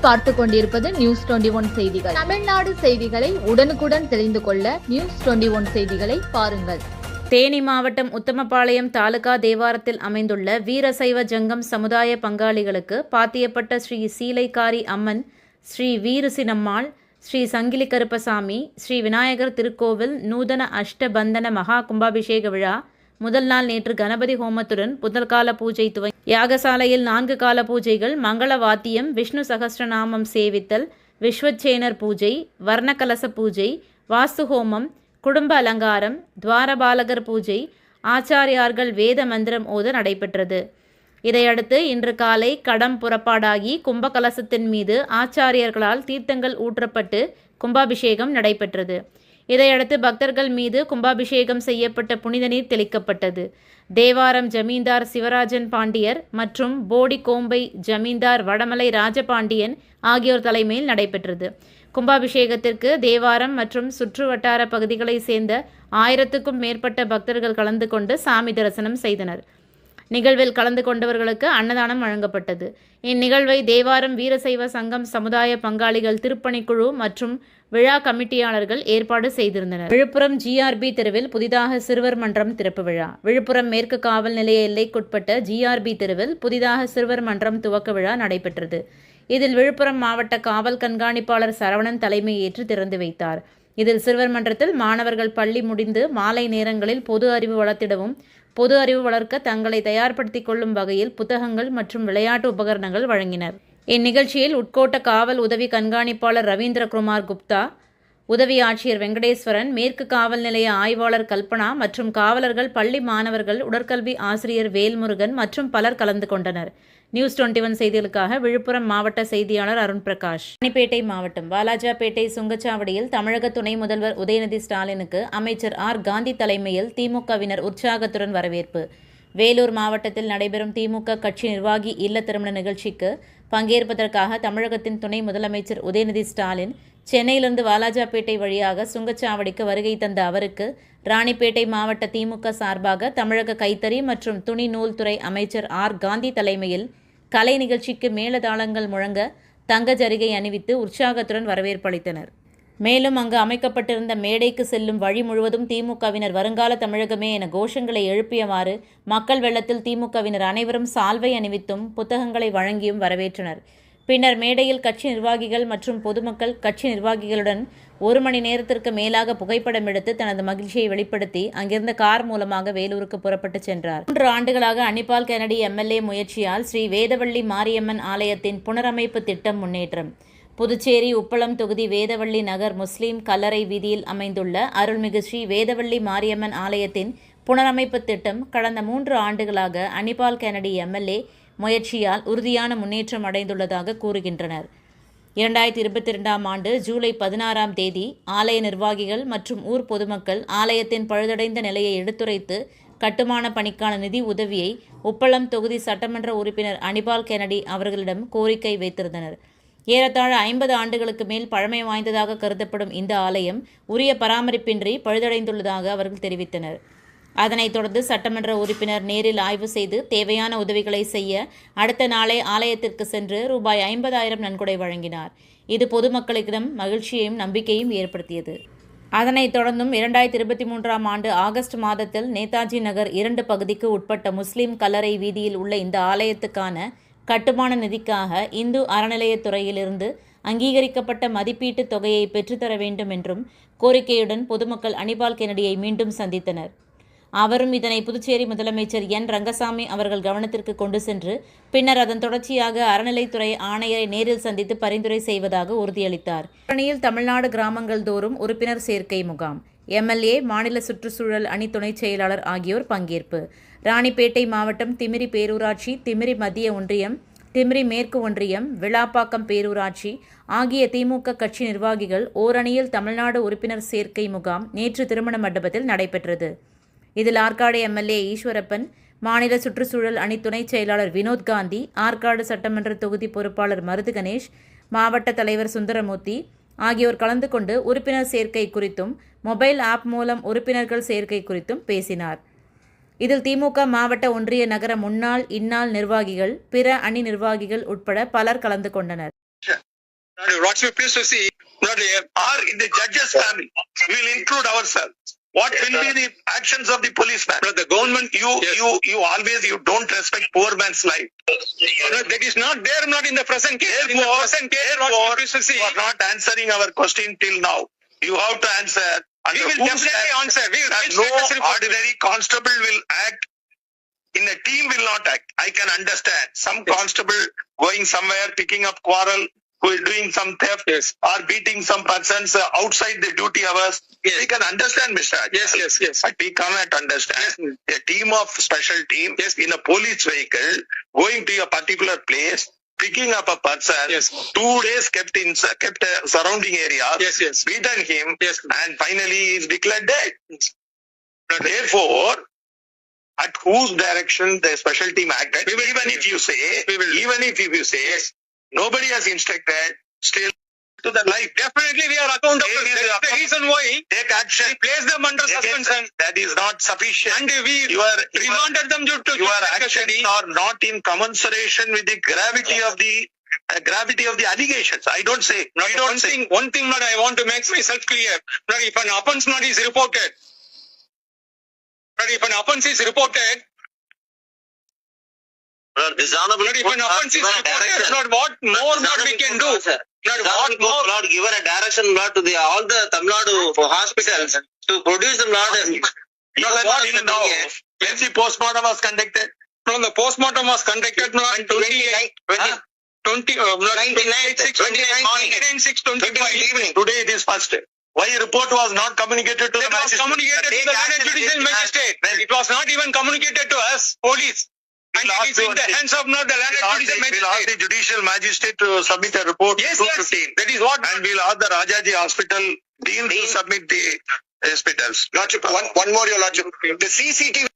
பார்த்துக் கொண்டிருப்பது News21 செய்திகள். தமிழ்நாடு செய்திகளை உடனுக்குடன் தெரிந்து கொள்ள News21 செய்திகளை பாருங்கள். தேனி மாவட்டம் உத்தமபாளையம் தாலுகா தேவாரத்தில் அமைந்துள்ள வீரசைவ ஜங்கம் சமுதாய பங்காளிகளுக்கு பாத்தியப்பட்ட ஸ்ரீ சீலைக்காரி அம்மன், ஸ்ரீ வீருசினம்மாள், ஸ்ரீ சங்கிலி கருப்பசாமி, ஸ்ரீ விநாயகர் திருக்கோவில் நூதன அஷ்டபந்தன மகா கும்பாபிஷேக விழா முதல் நாள் நேற்று கணபதி ஹோமத்துடன் முதல் கால பூஜை துவங்கி யாகசாலையில் 4 கால பூஜைகள், மங்கள வாத்தியம், விஷ்ணு சகஸ்ரநாமம் சேவித்தல், விஸ்வச்சேனர் பூஜை, வர்ணகலச பூஜை, வாஸ்து ஹோமம், குடும்ப அலங்காரம், துவாரபாலகர் பூஜை, ஆச்சாரியார்கள் வேத மந்திரம் ஓத நடைபெற்றது. இதையடுத்து இன்று காலை கடம் புறப்பாடாகி கும்பகலசத்தின் மீது ஆச்சாரியர்களால் தீர்த்தங்கள் ஊற்றப்பட்டு கும்பாபிஷேகம் நடைபெற்றது. இதையடுத்து பக்தர்கள் மீது கும்பாபிஷேகம் செய்யப்பட்ட புனித நீர் தெளிக்கப்பட்டது. தேவாரம் ஜமீன்தார் சிவராஜன் பாண்டியர் மற்றும் போடி கோம்பை ஜமீன்தார் வடமலை ராஜபாண்டியன் ஆகியோர் தலைமையில் நடைபெற்றது. கும்பாபிஷேகத்திற்கு தேவாரம் மற்றும் சுற்று வட்டார பகுதிகளை சேர்ந்த 1000க்கும் மேற்பட்ட பக்தர்கள் கலந்து கொண்டு சாமி தரிசனம் செய்தனர். நிகழ்வில் கலந்து கொண்டவர்களுக்கு அன்னதானம் வழங்கப்பட்டது. இந்நிகழ்வை தேவாரம் வீரசைவ சங்கம் சமுதாய பங்காளிகள் திருப்பணிக்குழு மற்றும் விழா கமிட்டியாளர்கள் ஏற்பாடு செய்திருந்தனர். விழுப்புரம் GRB தெருவில் புதிதாக சிறுவர் மன்றம் திறப்பு விழா. விழுப்புரம் மேற்கு காவல் நிலைய எல்லைக்குட்பட்ட GRB தெருவில் புதிதாக சிறுவர் மன்றம் துவக்க விழா நடைபெற்றது. இதில் விழுப்புரம் மாவட்ட காவல் கண்காணிப்பாளர் சரவணன் தலைமையேற்று திறந்து வைத்தார். இதில் சிறுவர் மன்றத்தில் மாணவர்கள் பள்ளி முடிந்து மாலை நேரங்களில் பொது அறிவு வளர்த்திடவும், பொது அறிவு வளர்க்க தங்களை தயார்படுத்திக் கொள்ளும் வகையில் புத்தகங்கள் மற்றும் விளையாட்டு உபகரணங்கள் வழங்கினர். இந்நிகழ்ச்சியில் உட்கோட்ட காவல் உதவி கண்காணிப்பாளர் ரவீந்திரகுமார் குப்தா, உதவி ஆட்சியர் வெங்கடேஸ்வரன், மேற்கு காவல் நிலைய ஆய்வாளர் கல்பனா மற்றும் காவலர்கள், பள்ளி மாணவர்கள், உடற்கல்வி ஆசிரியர் வேல்முருகன் மற்றும் பலர் கலந்து கொண்டனர். News21 செய்திகளுக்காக விழுப்புரம் மாவட்ட செய்தியாளர் அருண் பிரகாஷ். ராணிப்பேட்டை மாவட்டம் வாலாஜாபேட்டை சுங்கச்சாவடியில் தமிழக துணை முதல்வர் உதயநிதி ஸ்டாலினுக்கு அமைச்சர் காந்தி தலைமையில் திமுகவினர் உற்சாகத்துடன் வரவேற்பு. வேலூர் மாவட்டத்தில் நடைபெறும் திமுக கட்சி நிர்வாகி இல்ல திருமண நிகழ்ச்சிக்கு பங்கேற்பதற்காக தமிழகத்தின் துணை முதலமைச்சர் உதயநிதி ஸ்டாலின் சென்னையிலிருந்து வாலாஜாபேட்டை வழியாக சுங்கச்சாவடிக்கு வருகை தந்த அவருக்கு ராணிப்பேட்டை மாவட்ட திமுக சார்பாக தமிழக கைத்தறி மற்றும் துணி நூல் துறை அமைச்சர் காந்தி தலைமையில் கலை நிகழ்ச்சிக்கு மேளதாளங்கள் முழங்க தங்க ஜரிகை அணிவித்து உற்சாகத்துடன் வரவேற்பளித்தனர். மேலும் அங்கு அமைக்கப்பட்டிருந்த மேடைக்கு செல்லும் வழி முழுவதும் திமுகவினர் வருங்கால தமிழகமே என கோஷங்களை எழுப்பியவாறு மக்கள் வெள்ளத்தில் திமுகவினர் அனைவரும் சால்வை அணிவித்தும் புத்தகங்களை வழங்கியும் வரவேற்றனர். பின்னர் மேடையில் கட்சி நிர்வாகிகள் மற்றும் பொதுமக்கள் கட்சி நிர்வாகிகளுடன் 1 மணி நேரத்திற்கு மேலாக புகைப்படம் எடுத்து தனது மகிழ்ச்சியை வெளிப்படுத்தி அங்கிருந்த கார் மூலமாக வேலூருக்கு புறப்பட்டு சென்றார். 3 ஆண்டுகளாக அனிபால் கென்னடி MLA முயற்சியால் ஸ்ரீ வேதவள்ளி மாரியம்மன் ஆலயத்தின் புனரமைப்பு திட்டம் முன்னேற்றம். புதுச்சேரி உப்பளம் தொகுதி வேதவள்ளி நகர் முஸ்லீம் கல்லறை வீதியில் அமைந்துள்ள அருள்மிகு ஸ்ரீ வேதவள்ளி மாரியம்மன் ஆலயத்தின் புனரமைப்பு திட்டம் கடந்த 3 ஆண்டுகளாக அனிபால் கென்னடி MLA முயற்சியால் உறுதியான முன்னேற்றம் அடைந்துள்ளதாக கூறுகின்றனர். 2022ஆம் ஆண்டு ஜூலை 16ஆம் தேதி ஆலய நிர்வாகிகள் மற்றும் ஊர் பொதுமக்கள் ஆலயத்தின் பழுதடைந்த நிலையை எடுத்துரைத்து கட்டுமான பணிக்கான நிதி உதவியை உப்பளம் தொகுதி சட்டமன்ற உறுப்பினர் அனிபால் கென்னடி அவர்களிடம் கோரிக்கை வைத்திருந்தனர். ஏறத்தாழ 50 ஆண்டுகளுக்கு மேல் பழமை வாய்ந்ததாக கருதப்படும் இந்த ஆலயம் உரிய பராமரிப்பின்றி பழுதடைந்துள்ளதாக அவர்கள் தெரிவித்தனர். அதனைத் தொடர்ந்து சட்டமன்ற உறுப்பினர் நேரில் ஆய்வு செய்து தேவையான உதவிகளை செய்ய அடுத்த நாளே ஆலயத்திற்கு சென்று ரூபாய் 50,000 நன்கொடை வழங்கினார். இது பொதுமக்களிடம் மகிழ்ச்சியையும் நம்பிக்கையும் ஏற்படுத்தியது. அதனைத் தொடர்ந்தும் 2023ஆம் ஆண்டு ஆகஸ்ட் மாதத்தில் நேதாஜி நகர் 2 பகுதிக்கு உட்பட்ட முஸ்லீம் கல்லறை வீதியில் உள்ள இந்த ஆலயத்துக்கான கட்டுமான நிதிக்காக இந்து அறநிலையத்துறையிலிருந்து அங்கீகரிக்கப்பட்ட மதிப்பீட்டு தொகையை பெற்றுத்தர வேண்டும் என்றும் கோரிக்கையுடன் பொதுமக்கள் அனிபால் கென்னடியை மீண்டும் சந்தித்தனர். அவரும் இதனை புதுச்சேரி முதலமைச்சர் ரங்கசாமி அவர்கள் கவனத்திற்கு கொண்டு சென்று பின்னர் அதன் தொடர்ச்சியாக அறநிலைத்துறை ஆணையரை நேரில் சந்தித்து பரிந்துரை செய்வதாக உறுதியளித்தார். பணியில் தமிழ்நாடு கிராமங்கள் தோறும் உறுப்பினர் சேர்க்கை முகாம். MLA, மாநில சுற்றுச்சூழல் அணி துணைச் செயலாளர் ஆகியோர் பங்கேற்பு. ராணிப்பேட்டை மாவட்டம் திமிரி பேரூராட்சி, திமிரி மத்திய ஒன்றியம், திமிரி மேற்கு ஒன்றியம், விளாப்பாக்கம் பேரூராட்சி ஆகிய திமுக கட்சி நிர்வாகிகள் ஓரணியில் தமிழ்நாடு உறுப்பினர் சேர்க்கை முகாம் நேற்று திருமண மண்டபத்தில் நடைபெற்றது. இதில் ஆற்காடு MLA ஈஸ்வரப்பன், மாநில சுற்றுச்சூழல் அணி துணைச் செயலாளர் வினோத் காந்தி, ஆற்காடு சட்டமன்ற தொகுதி பொறுப்பாளர் மருது கணேஷ், மாவட்ட தலைவர் சுந்தரமூர்த்தி ஆகியோர் கலந்து கொண்டு உறுப்பினர் சேர்க்கை குறித்தும் மொபைல் ஆப் மூலம் உறுப்பினர்கள் சேர்க்கை குறித்தும் பேசினார். இதில் திமுக மாவட்ட ஒன்றிய நகர முன்னாள், இந்நாள் நிர்வாகிகள், பிற அணி நிர்வாகிகள் உட்பட பலர் கலந்து கொண்டனர். What we pleased to see, or in the judge's family. We will include ourselves. What will be the actions of the policeman? the government, You always don't respect poor man's life. that is not there, not in the present case. In the Therefore, present case, what we pleased to see, you are not answering our question till now. You have to answer. we will definitely answer. We will That file no status report. ordinary constable will act. In a team will not act. I can understand some constable going somewhere, picking up quarrel, who is doing some theft Yes. or beating some persons outside the duty hours. Yes. We can understand, Mr. Ajay. Yes. But we cannot understand a team of special team Yes. in a police vehicle going to a particular place, picking up a person, Yes. 2 days kept surrounding area, Yes. beaten him, Yes. and finally he is declared dead. Therefore, at whose direction the special team acted, even if you say, nobody has instructed, still to the life. Definitely we are accountable. It is That is the reason why Take action. we place them under suspension That is not sufficient. and we remanded them due to Your judicial actions custody. are not in commensuration with the gravity of the allegations. I don't say. Now, We don't say. one thing that I want to make myself clear. Now, if an offence not is reported, This honorable not if court an offence is given a reported, direction. not what more that we can do. Sir. Not This what honorable more. court Lord given a direction Lord to all the Tamil Nadu hospitals to produce them Lord. Even now, when the postmortem was conducted, No, the postmortem was conducted on 29/6/25. today it is first. Why report was not communicated to the It was magistrate? communicated to the Take Land action, Judicial take Magistrate. action. It was not even communicated to us, police. And it is in the hands of not the Land Judicial We'll ask Magistrate. the judicial magistrate to submit a report. Yes. 215. That is what. And we'll ask the Rajaji Hospital dean to submit the hospitals. Lordship, one more, Your Lordship. The CCTV